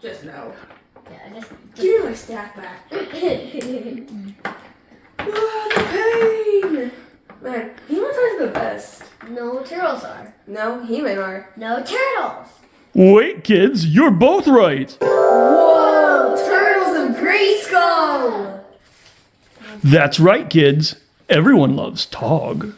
Just no. Yeah, just Give me my staff back. Oh, the pain! Man, He-Man's are the best. No turtles are. No, He-Man are. No turtles. Wait, kids, you're both right. Whoa! Turtles of Grayskull! That's right, kids. Everyone loves Tog.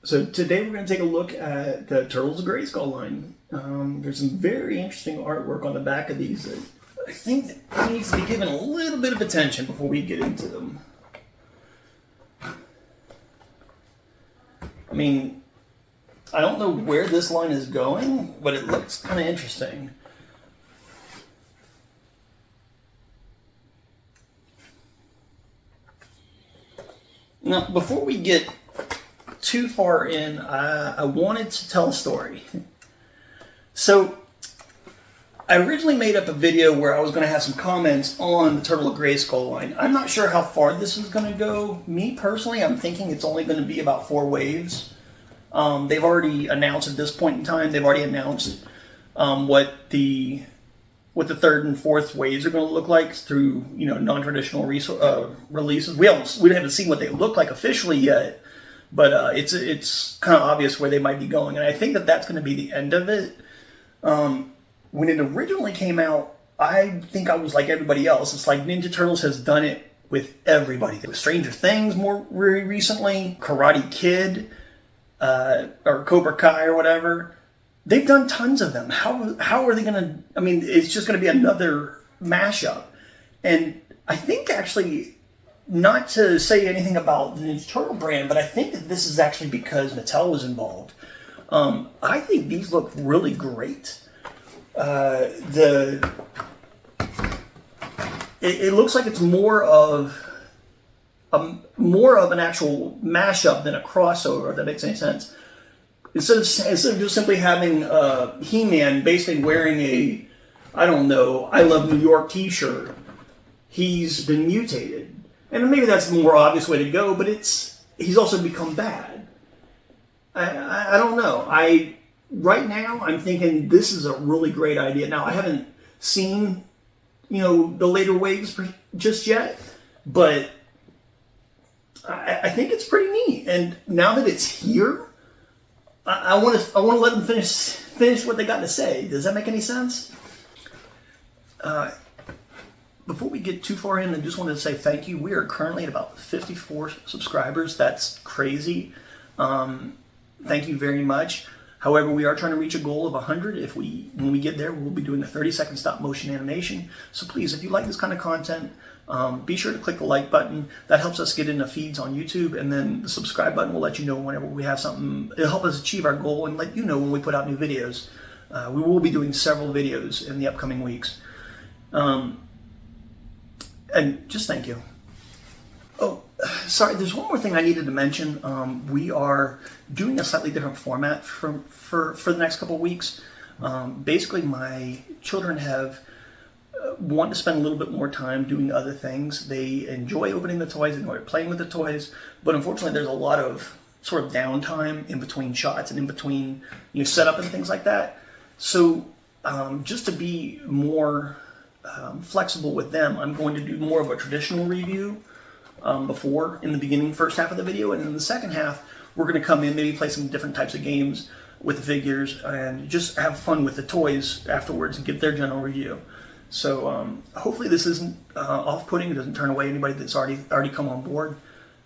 So today we're going to take a look at the Turtles of Grayskull line. There's some very interesting artwork on the back of these that I think that needs to be given a little bit of attention before we get into them. I mean, I don't know where this line is going, but it looks kind of interesting. Now, before we get too far in, I wanted to tell a story. So, I originally made up a video where I was going to have some comments on the Turtle of Grayskull line. I'm not sure how far this is going to go. Me, personally, I'm thinking it's only going to be about 4 waves. They've already announced at this point in time, they've already announced what the 3rd and 4th waves are going to look like through, non-traditional releases. We haven't seen what they look like officially yet. But it's kind of obvious where they might be going. And I think that that's going to be the end of it. When it originally came out, I think I was like everybody else. It's like Ninja Turtles has done it with everybody. With Stranger Things more very recently, Karate Kid, or Cobra Kai or whatever. They've done tons of them. How are they going to... I mean, it's just going to be another mashup. And I think actually... Not to say anything about the Ninja Turtle brand, but I think that this is actually because Mattel was involved. I think these look really great. It looks like it's more of an actual mashup than a crossover, if that makes any sense. Instead of just simply having He-Man basically wearing a, I don't know, I Love New York t-shirt, he's been mutated. And maybe that's the more obvious way to go, but he's also become bad. I don't know. Right now, I'm thinking this is a really great idea. Now, I haven't seen, the later waves just yet, but I think it's pretty neat. And now that it's here, I want to let them finish what they got to say. Does that make any sense? Before we get too far in, I just wanted to say thank you. We are currently at about 54 subscribers. That's crazy. Thank you very much. However, we are trying to reach a goal of 100. When we get there, we'll be doing a 30-second stop motion animation. So please, if you like this kind of content, be sure to click the like button. That helps us get into feeds on YouTube, and then the subscribe button will let you know whenever we have something. It'll help us achieve our goal and let you know when we put out new videos. We will be doing several videos in the upcoming weeks. And just thank you. Oh, sorry, there's one more thing I needed to mention. We are doing a slightly different format for the next couple of weeks. Basically, my children want to spend a little bit more time doing other things. They enjoy opening the toys, they enjoy playing with the toys, but unfortunately there's a lot of sort of downtime in between shots and in between setup and things like that. So just to be more flexible with them, I'm going to do more of a traditional review in the beginning, first half of the video, and in the second half, we're going to come in, maybe play some different types of games with the figures, and just have fun with the toys afterwards and get their general review. So hopefully this isn't off-putting, it doesn't turn away anybody that's already come on board.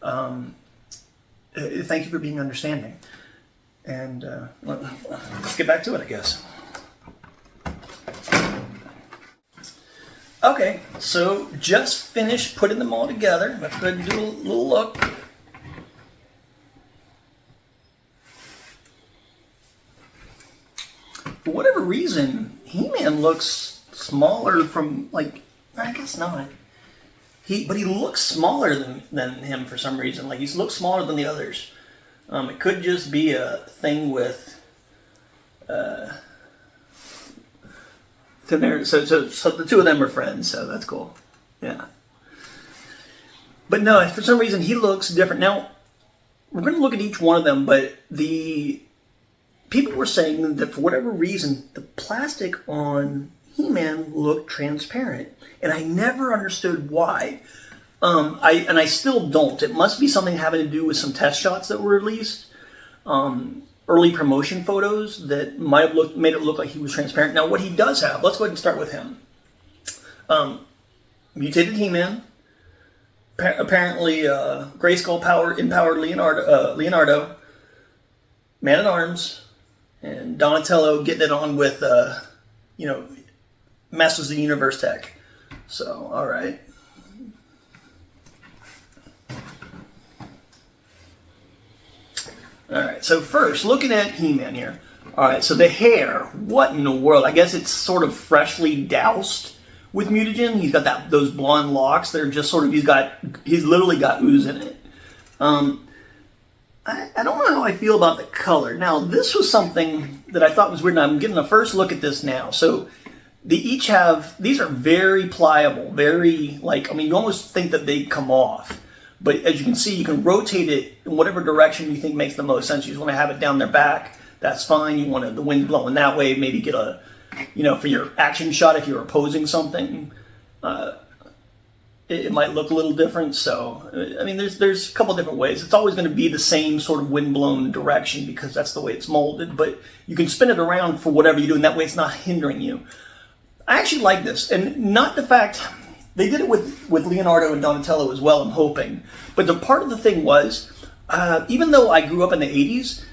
Thank you for being understanding. And let's get back to it, I guess. Okay, so just finished putting them all together. Let's go ahead and do a little look. For whatever reason, He-Man looks smaller from, I guess not. But he looks smaller than him for some reason. Like, he looks smaller than the others. It could just be a thing with. So the two of them are friends, so that's cool. Yeah. But no, for some reason he looks different. Now, we're going to look at each one of them, but the people were saying that for whatever reason, the plastic on He-Man looked transparent. And I never understood why. I still don't. It must be something having to do with some test shots that were released. Early promotion photos that might have made it look like he was transparent. Now, what he does have, let's go ahead and start with him. Mutated He-Man. Apparently, Grayskull empowered Leonardo. Man-at-Arms. And Donatello getting it on with, Masters of the Universe tech. So, alright. Alright, so first, looking at He-Man here. Alright, so the hair. What in the world? I guess it's sort of freshly doused with mutagen. He's got those blonde locks. They're just sort of, he's literally got ooze in it. I don't know how I feel about the color. Now, this was something that I thought was weird, and I'm getting a first look at this now. So, these are very pliable, very, you almost think that they come off. But as you can see, you can rotate it in whatever direction you think makes the most sense. You just want to have it down their back, that's fine. You want the wind blowing that way, maybe get for your action shot if you're opposing something. It might look a little different. So, there's a couple different ways. It's always going to be the same sort of wind-blown direction because that's the way it's molded. But you can spin it around for whatever you do, and that way it's not hindering you. I actually like this, and not the fact they did it with Leonardo and Donatello as well, I'm hoping. But the part of the thing was, even though I grew up in the 80s,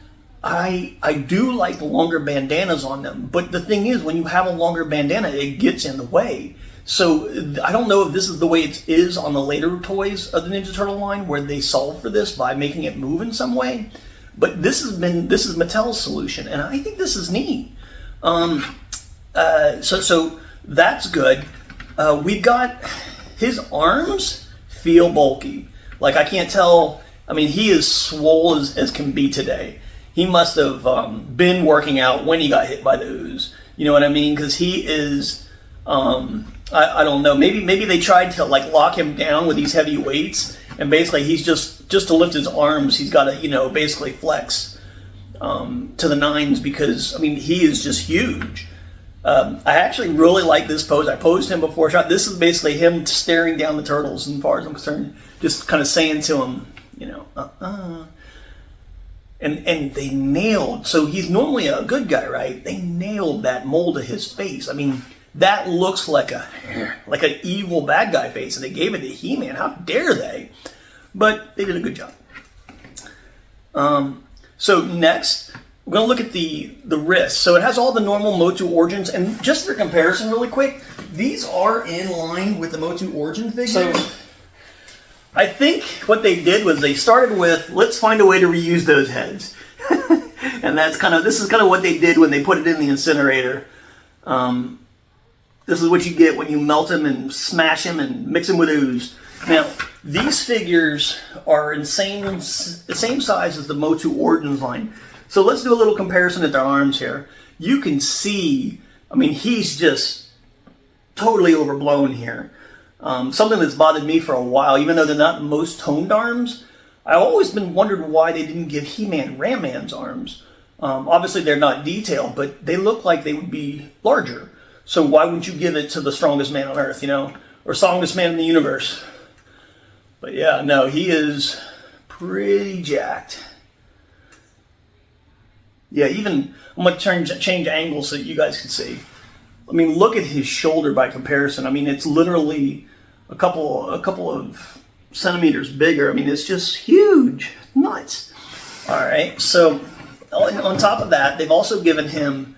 I do like the longer bandanas on them. But the thing is, when you have a longer bandana, it gets in the way. So I don't know if this is the way it is on the later toys of the Ninja Turtle line, where they solve for this by making it move in some way. But this is Mattel's solution, and I think this is neat. So that's good. We've got his arms feel bulky. Like, I can't tell. He is swole as can be today. He must have been working out when he got hit by the ooze. You know what I mean? Because he is. I don't know. Maybe they tried to lock him down with these heavy weights, and basically he's just to lift his arms, he's got to basically flex to the nines because he is just huge. I actually really like this pose. I posed him before shot. This is basically him staring down the turtles, as far as I'm concerned, just kind of saying to him, And they nailed. So he's normally a good guy, right? They nailed that mold of his face. That looks like an evil bad guy face, and they gave it to He-Man. How dare they? But they did a good job. So next, we're going to look at the wrist. So it has all the normal Motu Origins, and just for comparison really quick, these are in line with the Motu Origin figures. So I think what they did was they started with, let's find a way to reuse those heads. And this is kind of what they did when they put it in the incinerator. This is what you get when you melt them and smash them and mix them with ooze. Now, these figures are the same size as the Motu Origins line. So let's do a little comparison at their arms here. You can see, he's just totally overblown here. Something that's bothered me for a while, even though they're not the most toned arms. I've always been wondering why they didn't give He-Man Ram Man's arms. Obviously, they're not detailed, but they look like they would be larger. So why wouldn't you give it to the strongest man on Earth, or strongest man in the universe? But yeah, no, he is pretty jacked. Yeah, even I'm going to change angles so that you guys can see. Look at his shoulder by comparison. It's literally a couple of centimeters bigger. It's just huge, nuts. All right, so on top of that, they've also given him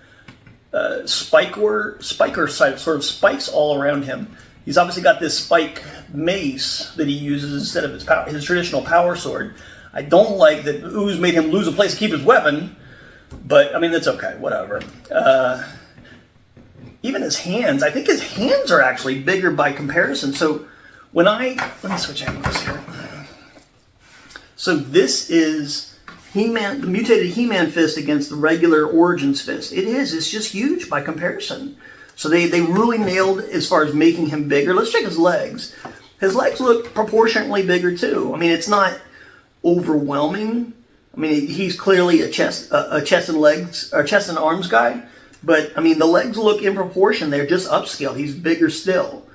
spiker sort of spikes all around him. He's obviously got this spike mace that he uses instead of his traditional power sword. I don't like that ooze made him lose a place to keep his weapon, but that's okay, whatever. Even his hands, I think his hands are actually bigger by comparison. So let me switch angles here. So this is He-Man, the mutated He-Man fist against the regular Origins fist. It's just huge by comparison. So they really nailed as far as making him bigger. Let's check his legs. His legs look proportionately bigger too. I mean, it's not overwhelming. I mean, he's clearly a chest and arms guy. But I mean, the legs look in proportion. They're just upscaled. He's bigger still.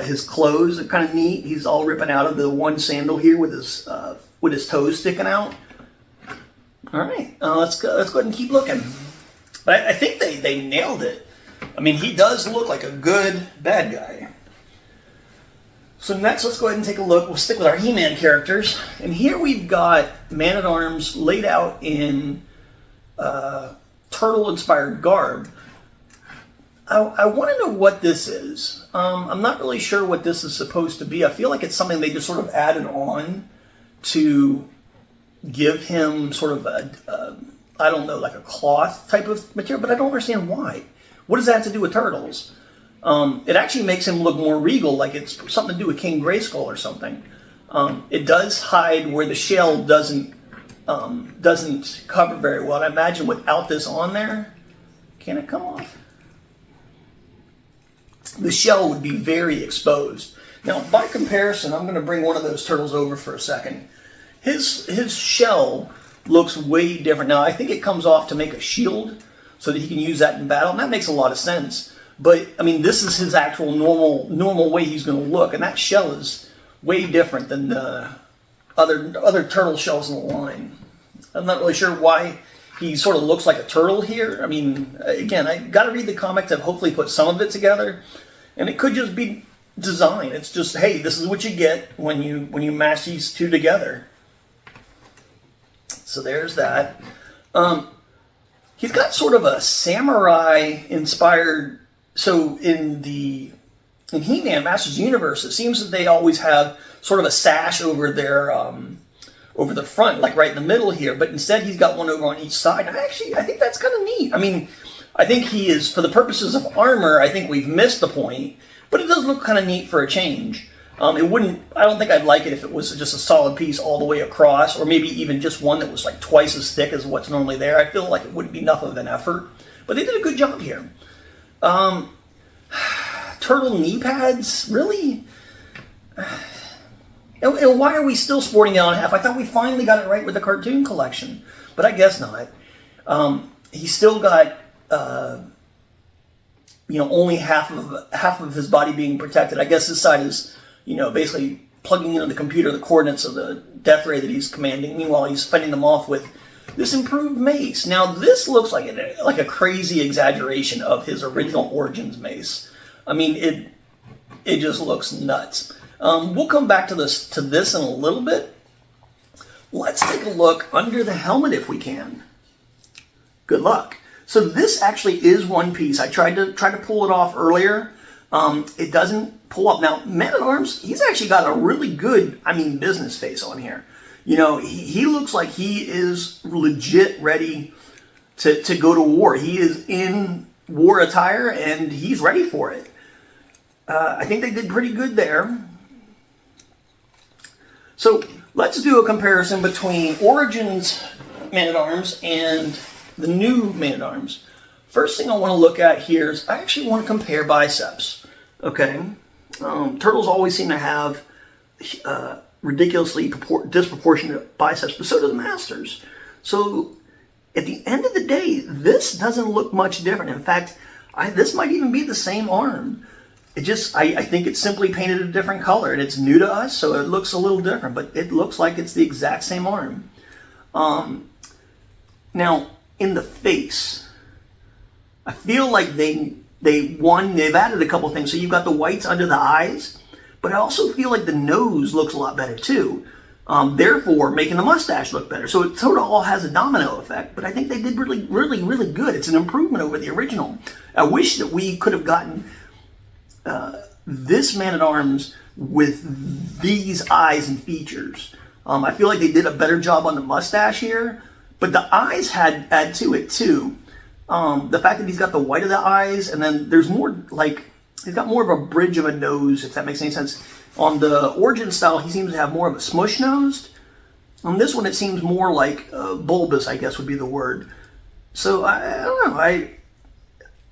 His clothes are kind of neat. He's all ripping out of the one sandal here with his toes sticking out. All right, let's go ahead and keep looking. But I think they nailed it. I mean, he does look like a good bad guy. So next, let's go ahead and take a look. We'll stick with our He-Man characters. And here we've got Man-at-Arms laid out in turtle-inspired garb. I want to know what this is. I'm not really sure what this is supposed to be. I feel like it's something they just sort of added on to give him sort of I don't know, like a cloth type of material, but I don't understand why. What does that have to do with turtles? It actually makes him look more regal, like it's something to do with King Grayskull or something. It does hide where the shell doesn't cover very well. And I imagine without this on there, can it come off? The shell would be very exposed. Now, by comparison, I'm going to bring one of those turtles over for a second. His shell looks way different. Now, I think it comes off to make a shield so that he can use that in battle, and that makes a lot of sense. But, I mean, this is his actual normal way he's going to look, and that shell is way different than the other turtle shells in the line. I'm not really sure why he sort of looks like a turtle here. I mean, again, I got to read the comic to hopefully put some of it together, and it could just be design. It's just, hey, this is what you get when you mash these two together. So there's that. He's got sort of a samurai-inspired. So in He-Man Masters Universe, it seems that they always have sort of a sash over their over the front, like right in the middle here. But instead, he's got one over on each side. And I think that's kind of neat. I mean, I think he is, for the purposes of armor, I think we've missed the point. But it does look kind of neat for a change. I don't think I'd like it if it was just a solid piece all the way across, or maybe even just one that was like twice as thick as what's normally there. I feel like it wouldn't be enough of an effort. But they did a good job here. Turtle knee pads? Really? And why are we still sporting it on half? I thought we finally got it right with the cartoon collection. But I guess not. He's still got only half of his body being protected. I guess this side is, basically plugging into the computer the coordinates of the death ray that he's commanding. Meanwhile, he's fending them off with this improved mace. Now, this looks like a crazy exaggeration of his original Origins mace. I mean, it just looks nuts. We'll come back to this in a little bit. Let's take a look under the helmet if we can. Good luck. So this actually is one piece. I tried to pull it off earlier. It doesn't pull up. Now, Man-at-Arms, he's actually got a really good, business face on here. He looks like he is legit ready to go to war. He is in war attire, and he's ready for it. I think they did pretty good there. So let's do a comparison between Origins Man-at-Arms and the new Man-at-Arms. First thing I want to look at here is I actually want to compare biceps. Okay, turtles always seem to have ridiculously disproportionate biceps, but so do the Masters. So at the end of the day, this doesn't look much different. In fact, this might even be the same arm. I think it's simply painted a different color, and it's new to us, so it looks a little different, but it looks like it's the exact same arm. Now, in the face, I feel like they've added a couple things. So you've got the whites under the eyes, but I also feel like the nose looks a lot better too. Therefore, making the mustache look better. So it sort of all has a domino effect, but I think they did really, really, really good. It's an improvement over the original. I wish that we could have gotten this Man-at-Arms with these eyes and features. I feel like they did a better job on the mustache here, but the eyes add to it too. The fact that he's got the white of the eyes, and then there's more, like, he's got more of a bridge of a nose, if that makes any sense. On the Origin style, he seems to have more of a smush-nosed. On this one, it seems more like bulbous, I guess would be the word. So, I don't know.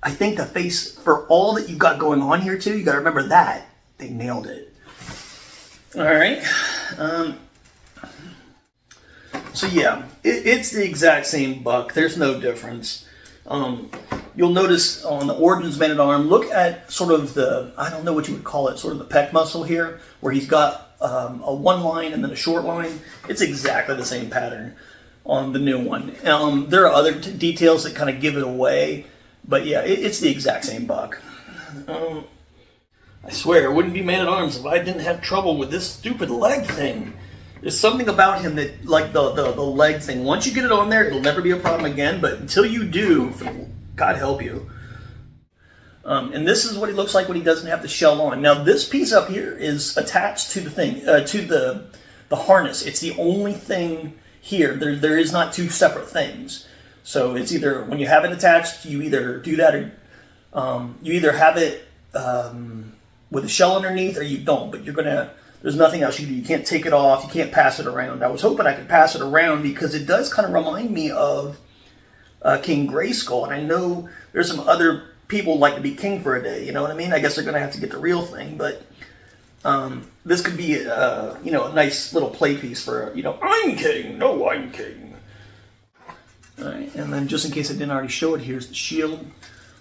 I think the face, for all that you've got going on here, too, you got to remember that. They nailed it. All right. So, yeah, it's the exact same buck. There's no difference. You'll notice on the Origin's Man-at-Arm, look at sort of the, I don't know what you would call it, sort of the pec muscle here, where he's got a one line and then a short line. It's exactly the same pattern on the new one. There are other details that kind of give it away, but yeah, it's the exact same buck. I swear, it wouldn't be Man-at-Arms if I didn't have trouble with this stupid leg thing. There's something about him that, like the leg thing, once you get it on there, it'll never be a problem again, but until you do, God help you. And this is what he looks like when he doesn't have the shell on. Now, this piece up here is attached to the thing, to the harness. It's the only thing here. There is not two separate things. So it's either, when you have it attached, you either do that, or you either have it with a shell underneath, or you don't. But there's nothing else you do. You can't take it off. You can't pass it around. I was hoping I could pass it around because it does kind of remind me of King Grayskull. And I know there's some other people like to be king for a day. You know what I mean? I guess they're going to have to get the real thing. But this could be, a nice little play piece for, I'm king. No, I'm king. All right. And then just in case I didn't already show it, here's the shield.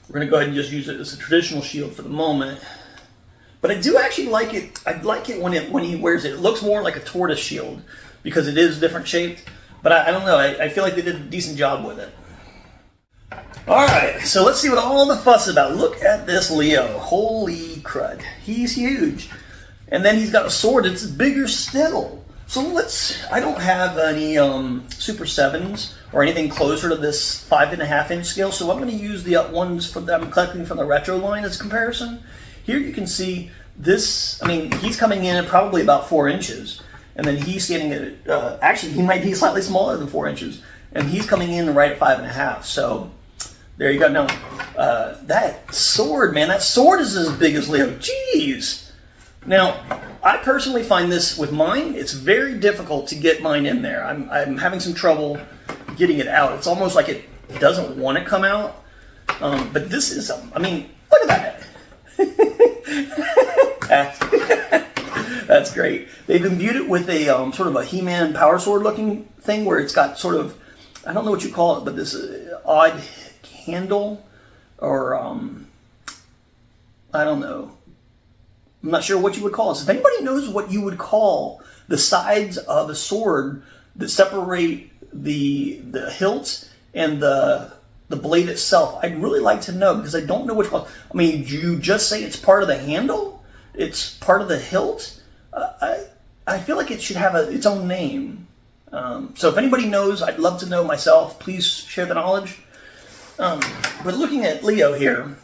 We're going to go ahead and just use it as a traditional shield for the moment. But I do actually like it. I like it when he wears it. It looks more like a tortoise shield because it is different shaped. But I don't know. I feel like they did a decent job with it. All right, so let's see what all the fuss is about. Look at this Leo. Holy crud. He's huge. And then he's got a sword that's bigger still. So I don't have any Super 7s or anything closer to this 5.5-inch scale. So I'm going to use the ones that I'm collecting from the retro line as a comparison. Here you can see this, he's coming in at probably about 4 inches. And then he's standing at, actually, he might be slightly smaller than 4 inches. And he's coming in right at 5.5. So there you go. Now, that sword, man, that sword is as big as Leo. Jeez. Now, I personally find this with mine, it's very difficult to get mine in there. I'm having some trouble getting it out. It's almost like it doesn't want to come out. But this is, look at that. That's great. They've imbued it with a sort of a He-Man power sword looking thing where it's got sort of, I don't know what you call it, but this odd handle or I don't know. I'm not sure what you would call this. If anybody knows what you would call the sides of a sword that separate the hilt and the blade itself, I'd really like to know because I don't know which one. Do you just say it's part of the handle? It's part of the hilt? I feel like it should have its own name. So if anybody knows, I'd love to know myself. Please share the knowledge. But looking at Leo here,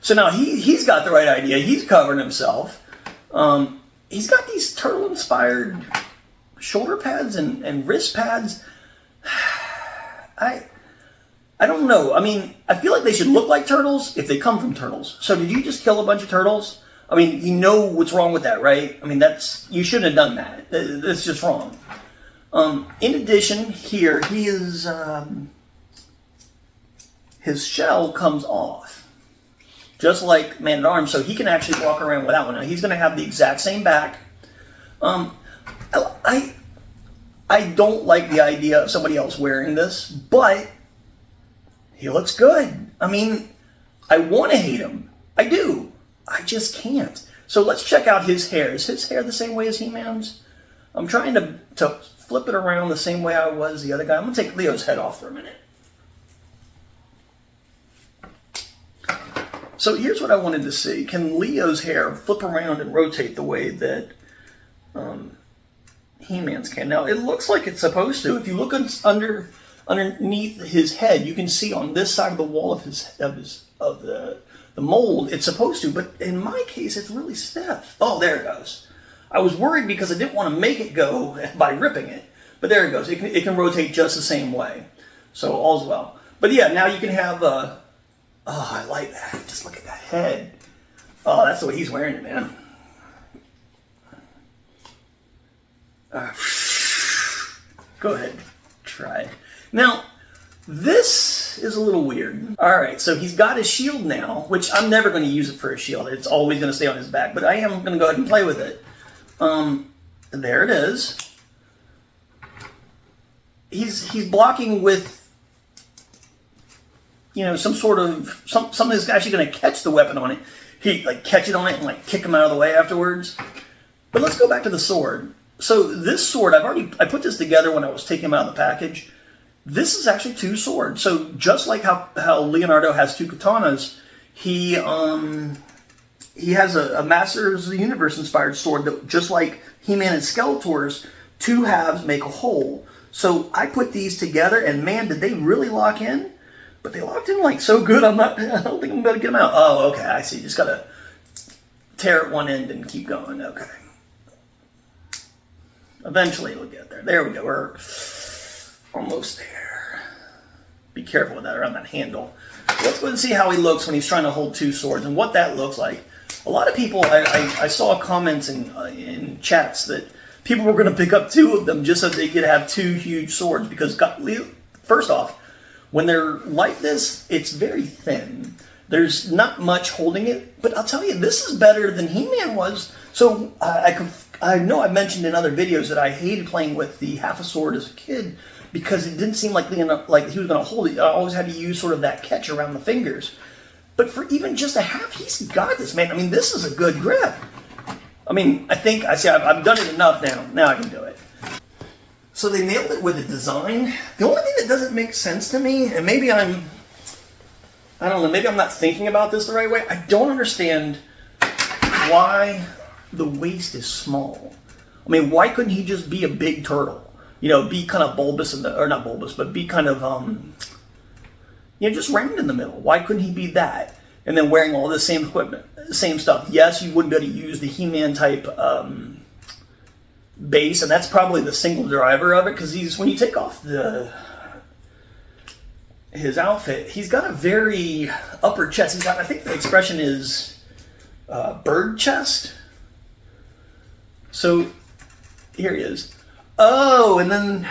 so now he's got the right idea. He's covering himself. He's got these turtle-inspired shoulder pads and wrist pads. I don't know. I feel like they should look like turtles if they come from turtles. So did you just kill a bunch of turtles? You know what's wrong with that, right? You shouldn't have done that. That's just wrong. In addition, here, his shell comes off. Just like Man-at-Arms, so he can actually walk around without one. Now, he's going to have the exact same back. I don't like the idea of somebody else wearing this, but he looks good. I want to hate him. I do. I just can't. So let's check out his hair. Is his hair the same way as He-Man's? I'm trying to flip it around the same way I was the other guy. I'm going to take Leo's head off for a minute. So here's what I wanted to see. Can Leo's hair flip around and rotate the way that He-Man's can? Now, it looks like it's supposed to. If you look underneath his head, you can see on this side of the wall of the mold, it's supposed to. But in my case, it's really stiff. Oh, there it goes. I was worried because I didn't want to make it go by ripping it. But there it goes. It can rotate just the same way. So all's well. But yeah, now you can have... oh, I like that. Just look at that head. Oh, that's the way he's wearing it, man. Go ahead, try it. Now, this is a little weird. All right, so he's got his shield now, which I'm never going to use it for a shield. It's always going to stay on his back, but I am going to go ahead and play with it. There it is. He's blocking with, you know, some sort of something that's actually going to catch the weapon on it. He like catch it on it and like kick him out of the way afterwards. But let's go back to the sword. So this sword, I put this together when I was taking him out of the package. This is actually two swords. So just like how Leonardo has two katanas, he has a Masters of the Universe inspired sword that, just like He-Man and Skeletor's, two halves make a whole. So I put these together, and man, did they really lock in? But they locked in like so good. I don't think I'm gonna get them out. Oh, okay, I see. Just gotta tear at one end and keep going. Okay. Eventually it'll get there. There we go. We're almost there. Be careful with that around that handle. Let's go and see how he looks when he's trying to hold two swords and what that looks like. A lot of people, I saw comments in chats that people were going to pick up two of them just so they could have two huge swords because, first off, when they're like this, it's very thin. There's not much holding it, but I'll tell you, this is better than He-Man was. So I know I mentioned in other videos that I hated playing with the half a sword as a kid because it didn't seem like he was going to hold it. I always had to use sort of that catch around the fingers. But for even just a half, he's got this, man. I mean, this is a good grip. I mean, I've done it enough now. Now I can do it. So they nailed it with the design. The only thing that doesn't make sense to me, and maybe I don't know, maybe I'm not thinking about this the right way. I don't understand why the waist is small. I mean, why couldn't he just be a big turtle? You know, be kind of bulbous or not bulbous, but be kind of just round in the middle. Why couldn't he be that? And then wearing all the same equipment, same stuff. Yes, you wouldn't be able to use the He-Man type base, and that's probably the single driver of it, because when you take off his outfit, he's got a very upper chest. I think the expression is bird chest. So here he is. Oh, and then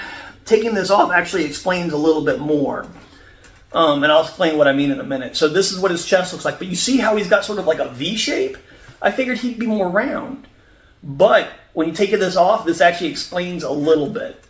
taking this off actually explains a little bit more. And I'll explain what I mean in a minute. So this is what his chest looks like. But you see how he's got sort of like a V shape? I figured he'd be more round. But when you take this off, this actually explains a little bit.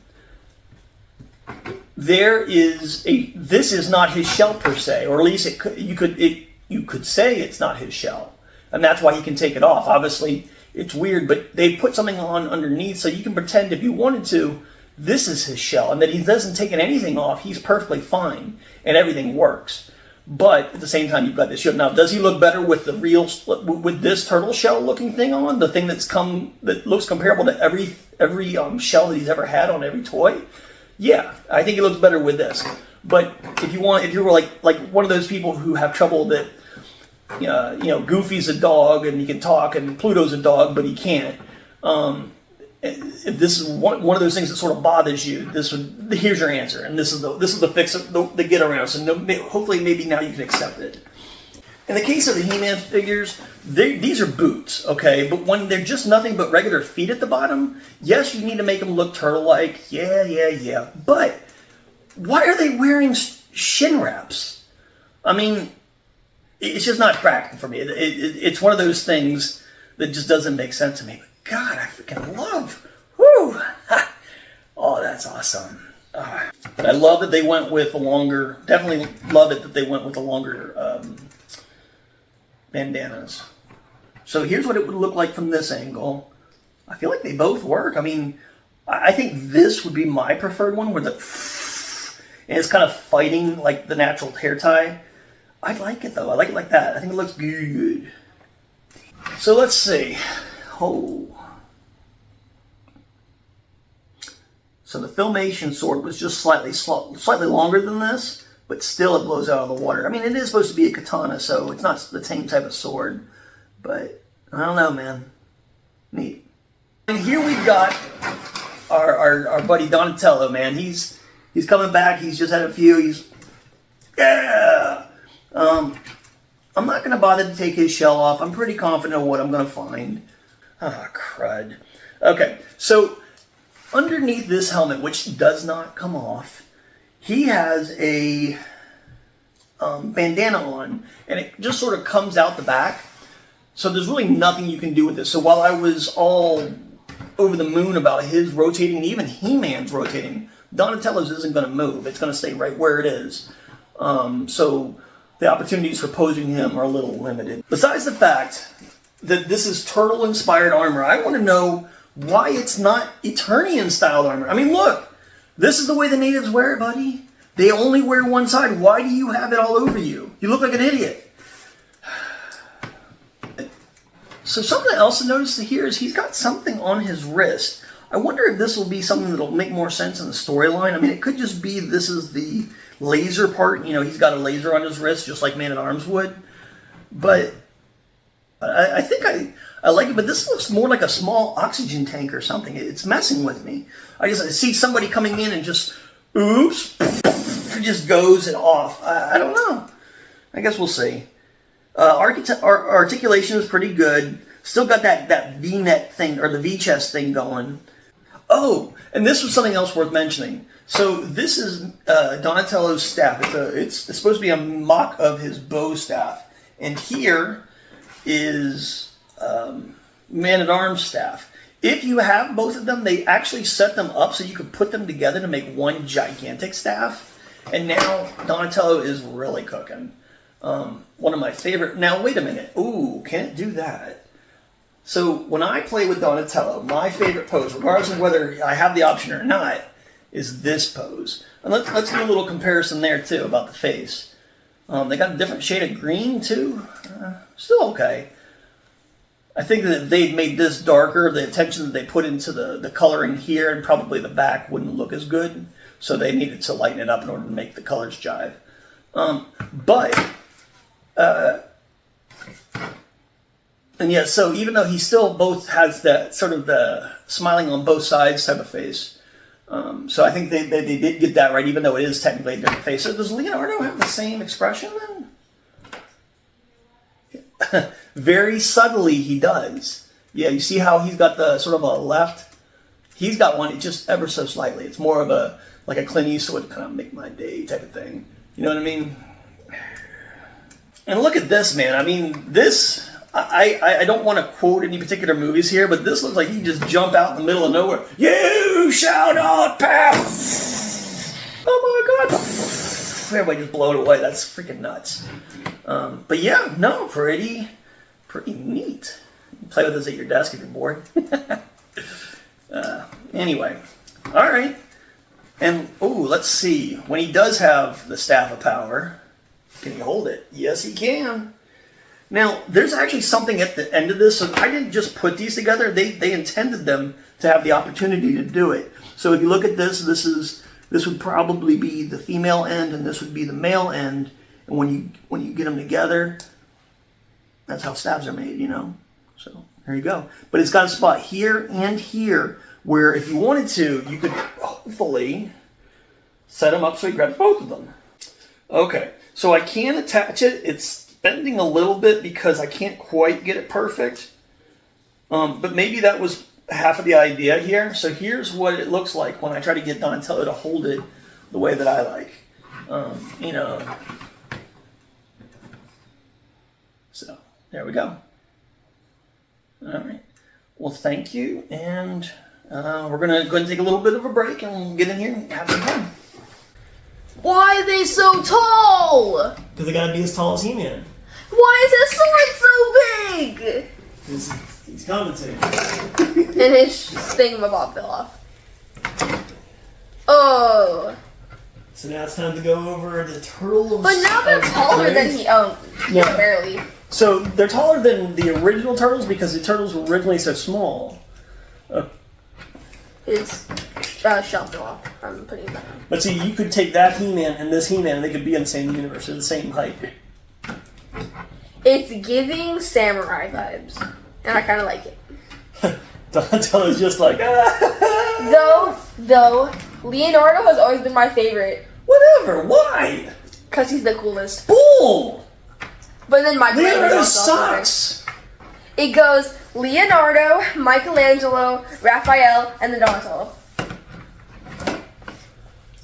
This is not his shell per se, or at least you could say it's not his shell. And that's why he can take it off. Obviously, it's weird, but they put something on underneath so you can pretend if you wanted to, this is his shell, and that he doesn't take anything off. He's perfectly fine, and everything works. But at the same time, you've got this shield. Now, does he look better with with this turtle shell looking thing on? The thing that looks comparable to every shell that he's ever had on every toy? Yeah, I think he looks better with this. But if you were like one of those people who have trouble that, Goofy's a dog and he can talk, and Pluto's a dog but he can't. If this is one of those things that sort of bothers you, here's your answer, and this is the fix, the get around. So hopefully maybe now you can accept it. In the case of the He-Man figures, these are boots, okay? But when they're just nothing but regular feet at the bottom, yes, you need to make them look turtle-like. Yeah. But why are they wearing shin wraps? I mean, it's just not practical for me. It's one of those things that just doesn't make sense to me. But God, I freaking love. Woo! Oh, that's awesome. But I love that they went with definitely love it that they went with the longer bandanas. So here's what it would look like from this angle. I feel like they both work. I mean, I think this would be my preferred one, where and it's kind of fighting like the natural hair tie. I like it though. I like it like that. I think it looks good. So let's see. Oh. So the Filmation sword was just slightly longer than this, but still it blows out of the water. I mean, it is supposed to be a katana, so it's not the same type of sword. But I don't know, man. Neat. And here we've got our buddy Donatello, man. He's coming back. He's just had a few. Yeah. I'm not going to bother to take his shell off. I'm pretty confident of what I'm going to find. Ah, crud. Okay, so underneath this helmet, which does not come off, he has a bandana on, and it just sort of comes out the back. So there's really nothing you can do with this. So while I was all over the moon about his rotating, and even He-Man's rotating, Donatello's isn't going to move. It's going to stay right where it is. So the opportunities for posing him are a little limited. Besides the fact that this is turtle-inspired armor, I want to know why it's not Eternian-styled armor. I mean, look, this is the way the natives wear it, buddy. They only wear one side. Why do you have it all over you? You look like an idiot. So something else to notice here is he's got something on his wrist. I wonder if this will be something that'll make more sense in the storyline. I mean, it could just be this is the laser part. You know, he's got a laser on his wrist, just like Man-at-Arms would. But I think I like it, but this looks more like a small oxygen tank or something. It's messing with me. I see somebody coming in and just, oops, it just goes and off. I don't know. I guess we'll see. Articulation is pretty good. Still got that V-neck thing, or the V-chest thing going. Oh, and this was something else worth mentioning. So this is Donatello's staff. It's supposed to be a mock of his bow staff. And here is Man-at-Arms staff. If you have both of them, they actually set them up so you could put them together to make one gigantic staff. And now Donatello is really cooking. One of my favorite. Now, wait a minute. Ooh, can't do that. So when I play with Donatello, my favorite pose, regardless of whether I have the option or not, is this pose. And let's do a little comparison there too about the face. They got a different shade of green too. Still okay. I think that if they'd made this darker, the attention that they put into the coloring here and probably the back wouldn't look as good. So they needed to lighten it up in order to make the colors jive. And yeah, so even though he still both has that sort of the smiling on both sides type of face, so I think they did get that right, even though it is technically a different face. So does Leonardo have the same expression then? Very subtly he does. Yeah, you see how he's got the sort of a left? He's got one, just ever so slightly. It's more of a, like a Clint Eastwood kind of make my day type of thing. You know what I mean? And look at this, man. I mean, this, I don't want to quote any particular movies here, but this looks like he just jumped out in the middle of nowhere. You shall not pass! Oh my God! Everybody just blow it away. That's freaking nuts. But yeah, no, pretty neat. Play with this at your desk if you're bored. Anyway, all right. And, let's see. When he does have the Staff of Power, can he hold it? Yes, he can. Now, there's actually something at the end of this. So I didn't just put these together. They intended them to have the opportunity to do it. So if you look at this, this would probably be the female end, and this would be the male end. And when you get them together, that's how staves are made, you know. So there you go. But it's got a spot here and here where if you wanted to, you could hopefully set them up so he grabs both of them. Okay, so I can attach it. It's bending a little bit because I can't quite get it perfect. But maybe that was half of the idea here. So here's what it looks like when I try to get Donatello to hold it the way that I like. You know. So there we go. All right. Well, thank you. And we're going to go ahead and take a little bit of a break and we'll get in here and have some fun. Why are they so tall? Because they got to be as tall as He-Man. Why is his sword so big? He's commentating. And his thingamabob fell off. Oh. So now it's time to go over the turtles. But now they're taller than he. Oh, yeah, barely. So they're taller than the original turtles because the turtles were originally so small. His shelf fell off. I'm putting it back on. But see, you could take that He-Man and this He-Man, and they could be in the same universe, or the same height. It's giving samurai vibes, and I kind of like it. Donatello's just like, Though, Leonardo has always been my favorite. Whatever, why? Because he's the coolest. Bull! But then my Leonardo sucks! It goes Leonardo, Michelangelo, Raphael, and then Donatello.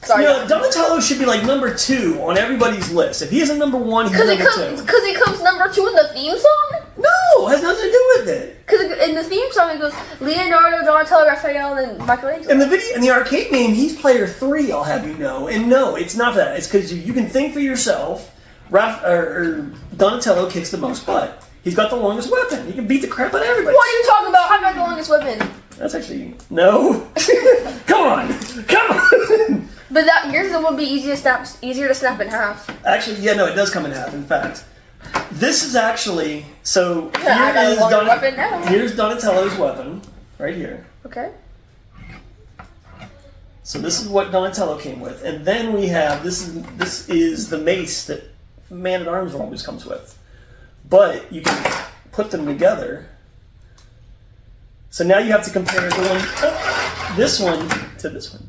Sorry. You know, Donatello should be like number 2 on everybody's list. If he isn't number 1, he's number 2. Because he comes number 2 in the theme song? No, it has nothing to do with it. Because in the theme song it goes Leonardo, Donatello, Raphael, and Michelangelo. In the arcade game, he's player 3, I'll have you know. And no, it's not that. It's because you can think for yourself. Donatello kicks the most butt. He's got the longest weapon. He can beat the crap out of everybody. What are you talking about? I've got the longest weapon. That's actually... No. Come on. But that yours would be easier to snap in half. Actually, yeah, no, it does come in half, in fact. This is actually... So, Yeah, I got a longer weapon now. Here's Donatello's weapon. Right here. Okay. So this is what Donatello came with. And then we have... This is the mace that Man-at-Arms always comes with. But you can put them together. So now you have to compare this one to this one.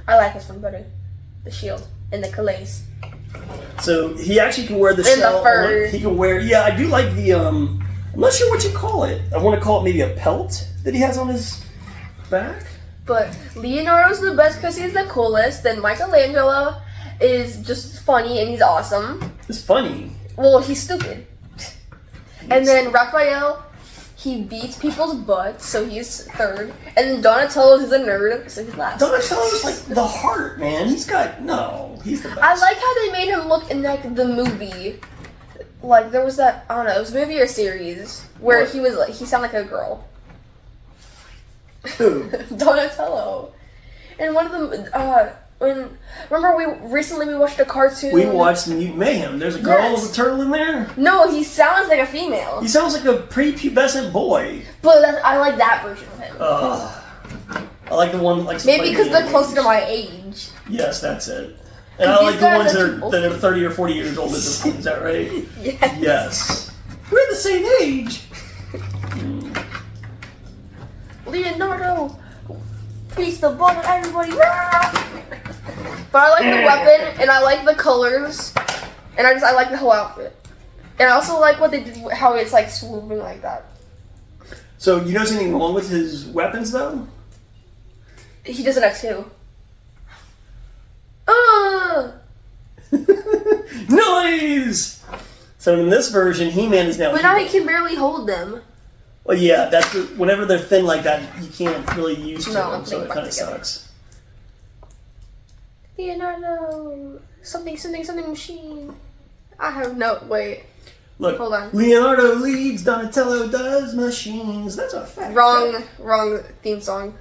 I like this one better. The shield and the calais. So he actually can wear the and shell. The fur. He can wear. Yeah, I do like the. I'm not sure what you call it. I want to call it maybe a pelt that he has on his back. But Leonardo's the best because he's the coolest. Then Michelangelo is just funny and he's awesome. It's funny. Well, he's stupid. And then Raphael, he beats people's butts, so he's 3rd. And then Donatello is a nerd, so he's last. Donatello's like the heart, man. He's the best. I like how they made him look in like the movie. Like there was that, I don't know, it was a movie or series where What? he was like, he sounded like a girl. Who? Donatello. And one of them, remember we recently watched a cartoon? We watched Mutant Mayhem. There's a girl Yes. with a turtle in there. No, he sounds like a female. He sounds like a prepubescent boy. But I like that version of him. I like the one like. Maybe because they're closer to my age. Yes, that's it. And I These like the guys ones are that are 30 or 40 years old at this point. Is that right? Yes. Yes. We're the same age. Leonardo, piece the butt of everybody. But I like the weapon and I like the colors, and I like the whole outfit. And I also like what they did, how it's like swooping like that. So you notice anything wrong with his weapons though? He does it at 2. Noise! So in this version, He-Man is now. But now he can barely hold them. Well, yeah, whenever they're thin like that, you can't really use them, so it kind of sucks. Leonardo, something machine. I have no wait. Look, Hold on. Leonardo leads, Donatello does machines. That's a fact. Wrong theme song.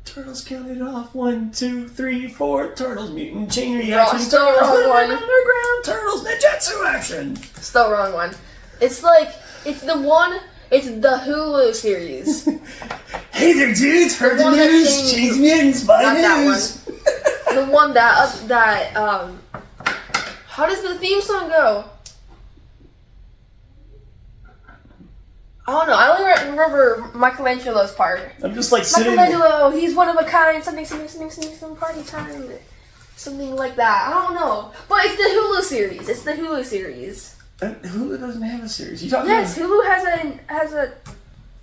Turtles counted off 1, 2, 3, 4. Turtles mutant chain Wrong, reaction. still Turtles wrong living one. underground. Turtles ninjutsu action. Still wrong one. It's the Hulu series. Hey there, dudes! Heard the one that news. sings- Cheese mutants by Not that news. The one that how does the theme song go? I don't know. I only remember Michelangelo's part. I'm just like sitting. Michelangelo, he's one of a kind. Something, party time. Something like that. I don't know. But it's the Hulu series. Hulu doesn't have a series. You talking Yes, about? Hulu has a.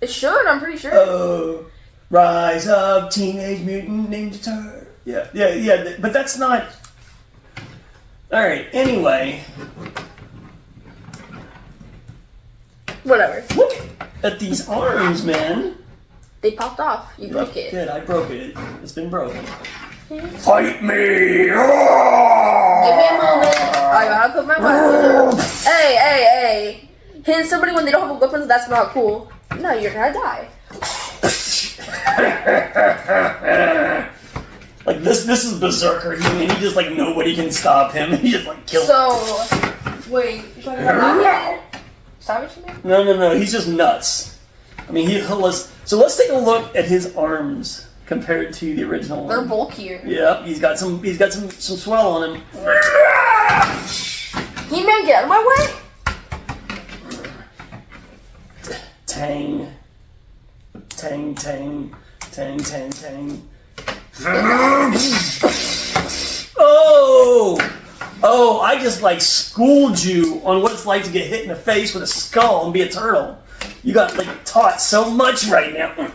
It should. I'm pretty sure. Oh, Rise of Teenage Mutant Ninja Turtles. Yeah. But that's not. All right. Anyway, Whatever. look at these arms, man. They popped off. You broke it. Good. I broke it. It's been broken. Fight me! Give me a moment. I gotta put my weapon. Hey. Hitting somebody when they don't have weapons, that's not cool. No, you're gonna die. Like this is Berserker. He just like nobody can stop him. He just like kills. So, wait. You're talking about Savage Man? No. He's just nuts. I mean, so let's take a look at his arms compared to the original They're one. bulkier. Yep, he's got some swell on him. He-Man, get out of my way! Tang. Oh, I just like schooled you on what it's like to get hit in the face with a skull and be a turtle. You got like taught so much right now.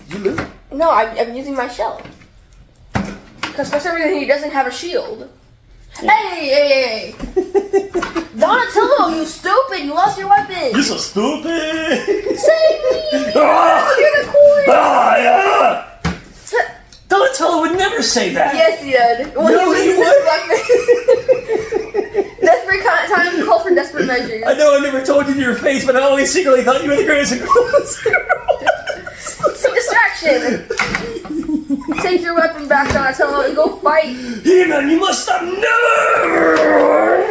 You lose. No, I'm using my shell. Because for some reason he doesn't have a shield. Hey! Donatello, you stupid! You lost your weapon! You're so stupid! Save me! Ah! You're the coolest! Ah, yeah! Donatello would never say that! Yes, he did. When No, he his weapon. Desperate time call for desperate measures. I know I never told you to your face, but I always secretly thought you were the greatest. Some distraction! Take your weapon back, Donatello, and go fight! He-Man, you must stop! Never!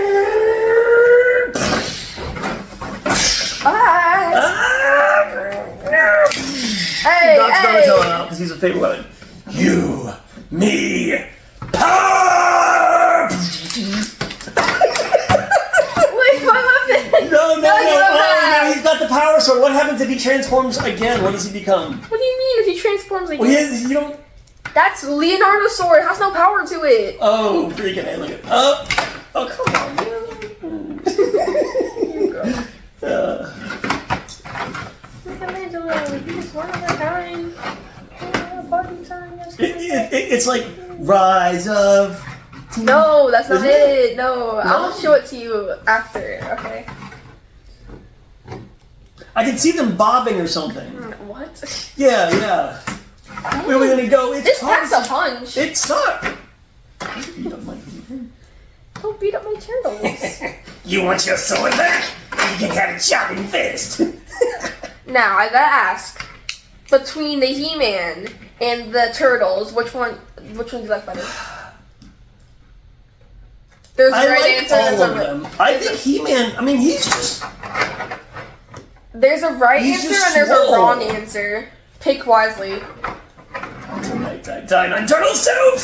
Hey, Knocks hey! Donatello out because he's a favorite weapon. You, me, power! Wait, my weapon! No, you have that. he's got the power sword. What happens if he transforms again? What does he become? What do you mean if he transforms again? Well, you don't... That's Leonardo's sword. It has no power to it. Oh, freaking A, look at... Oh, come on, man. Michelangelo, you just one at a time. It's like Rise of... No, that's not Isn't it. No, No? I'll show it to you after, okay? I can see them bobbing or something. What? Yeah. Where are we gonna go? It's This packs a punch. It sucked. Don't beat up my turtles. You want your sword back? You can have a chopping fist. Now, I gotta ask. Between the He-Man and the Turtles, which one do you like better? There's a I right like answer. all There's of a them. I think He-Man, I mean, he's just... There's a right He's answer just and there's swole. a wrong answer. Pick wisely. Time turtle soup!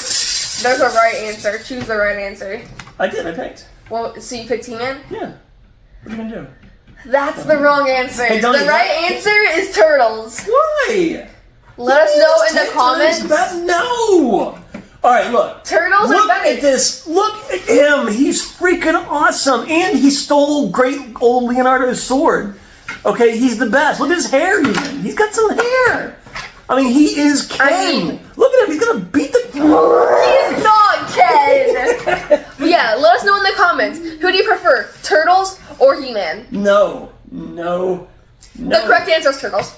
There's a right answer. Choose the right answer. I did, I picked. Well, so you picked He-Man? Yeah. What are you gonna do? That's the wrong answer. Hey, The Donnie, right answer is Turtles. Why? Let us know in the comments. No! Alright, look. Turtles are Look better. at this. Look at him. He's freaking awesome. And he stole great old Leonardo's sword. Okay, he's the best. Look at his hair even. He's got some hair. I mean, he is Ken. Look at him. He's gonna beat the... He's not Ken! But yeah, let us know in the comments. Who do you prefer? Turtles or He-Man? No. The correct answer is Turtles.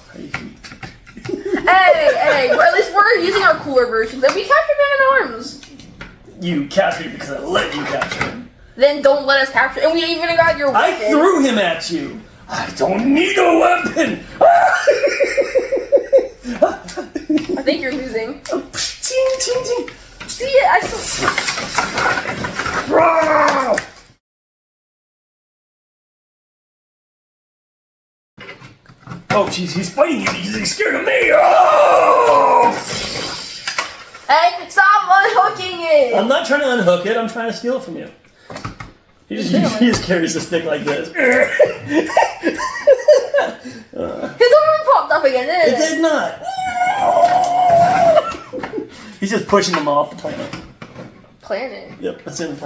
Hey, well, at least we're using our cooler versions. And we captured Man-at-Arms. You captured him because I let you capture him. Then don't let us capture. And we even got your weapon. I threw him at you. I don't need a weapon. I think you're losing. Ting, ting, ting. See it? I still... Oh, jeez, he's fighting you because he's scared of me. Oh! Hey, stop unhooking it! I'm not trying to unhook it. I'm trying to steal it from you. He just carries the stick like this. His arm popped up again, It didn't it? did not. He's just pushing them off the planet. Planet. Yep, that's in the planet.